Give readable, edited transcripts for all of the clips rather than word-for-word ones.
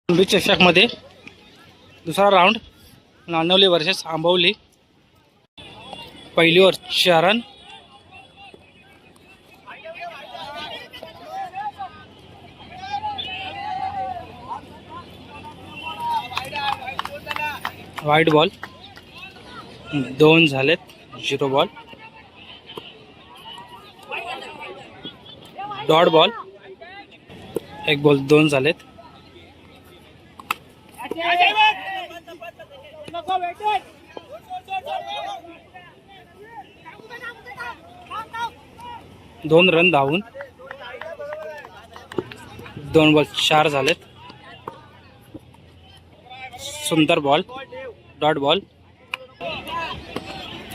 चषकमध्ये दुसरा round नानवली versus Ambavali. पहिली over 4 run. वाईट बॉल 2 झालेत. 0 बॉल. डॉट बॉल 1 बॉल 2 झालेत. दोन रन धावून 2 बॉल 4 झालेत. सुंदर बॉल. डॉट बॉल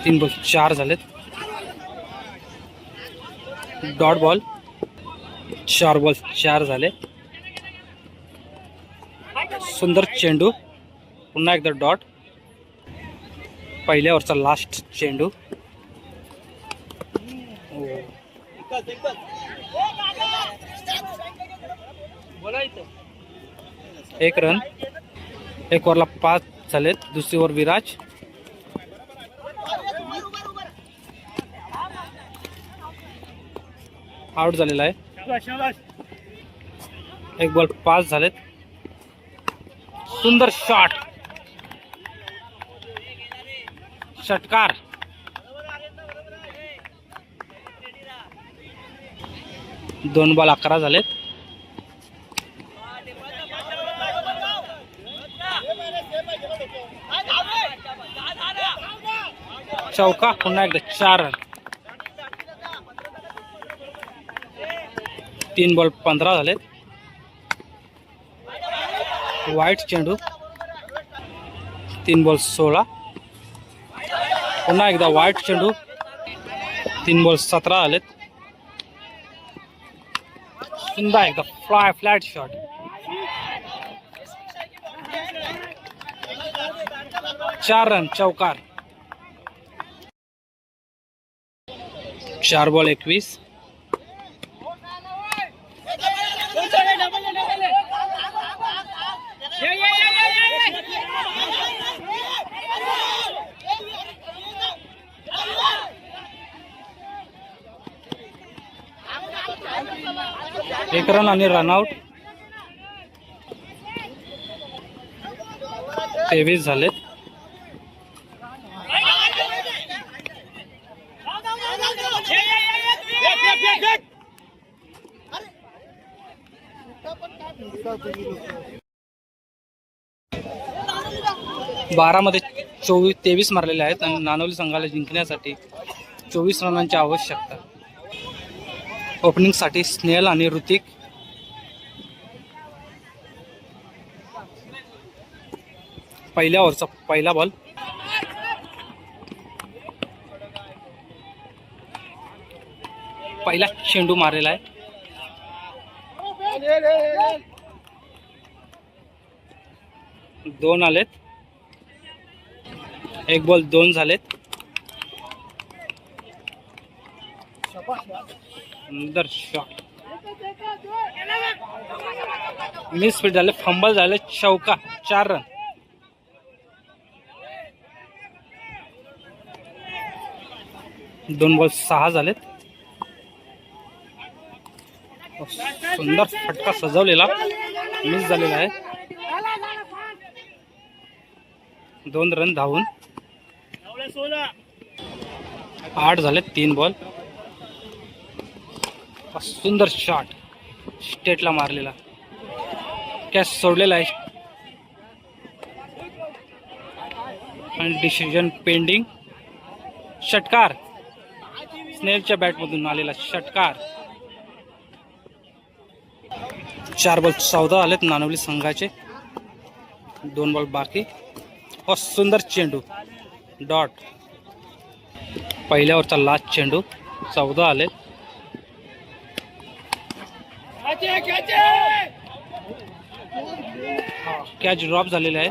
3 बॉल 4 झालेत. डॉट बॉल 4 बॉल 4 झाले. सुंदर चेंडू. पुन्हा एकदा डॉट. पहिल्या ओव्हरचा लास्ट चेंडू. 1 रन. 1 ओव्हरला 5 झालेत. दुसरी ओव्हर विराज. आउट झालेला आहे. 1 बॉल 5 झालेत. सुंदर शॉट. षटकार. दोन बॉल 11 झालेत. चौका. पुन्हा एकदा 4 रन. 3 बॉल 15 झालेत. वाईट चेंडू. 3 बॉल 16. पुन्हा एकदा वाईट चेंडू. 3 बॉल 17 झालेत. पुन्हा एकदा फ्लॅट शॉट. 4 रन. चौकार. 4 बॉल 21. एक रन आणि रनआउट. 23 झालेत. बारामध्ये 23 मारलेले आहेत आणि नानवली संघाला जिंकण्यासाठी 24 रनांची आवश्यकता. ओपनिंग साठी स्नेहल आणि ऋतिक. पहिल्या ओव्हरचा पहिला बॉल. पहिला चेंडू मारलेला आहे. दोन आलेत. 1 बॉल 2 झालेत. सुंदर शॉट. मिस फील्ड झाले. फंबल झाले. चौका. 4 रन. दोन बॉल 6 झालेत. सुंदर फटका सजवलेला मिस झालेला आहे. 2 रन धावून 8 झालेत. 3 बॉल. सुंदर शॉट. स्टेटला मारलेला. कॅच सोडलेला आहे आणि डिसिजन पेंडिंग. षटकार. स्नेहलच्या बॅटमधून आलेला षटकार. 4 बॉल 14 आलेत नानवली संघाचे. 2 बॉल बाकी. सुंदर चेंडू. डॉट. पहिल्या ओव्हरचा लास्ट चेंडू. 14 आलेत. कॅच ड्रॉप झालेले आहे.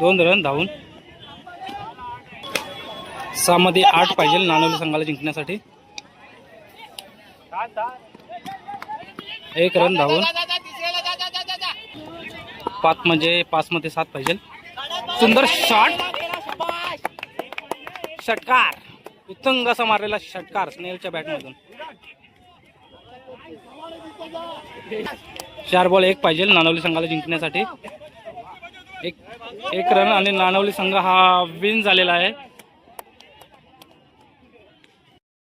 2 रन धावून. 6 मध्ये 8 पाहिजे नानवली संघाला जिंकण्यासाठी. एक रन धावून 5 म्हणजे 5 मध्ये 7 पाहिजे. सुंदर शॉट, षटकार, उत्तंग असा मारलेला षटकार स्नेहलच्या बॅटमधून. 4 बॉल 1 पाहिजे नानवली संघाला जिंकण्यासाठी. एक रन आणि नानवली संघ हा विन झालेला आहे.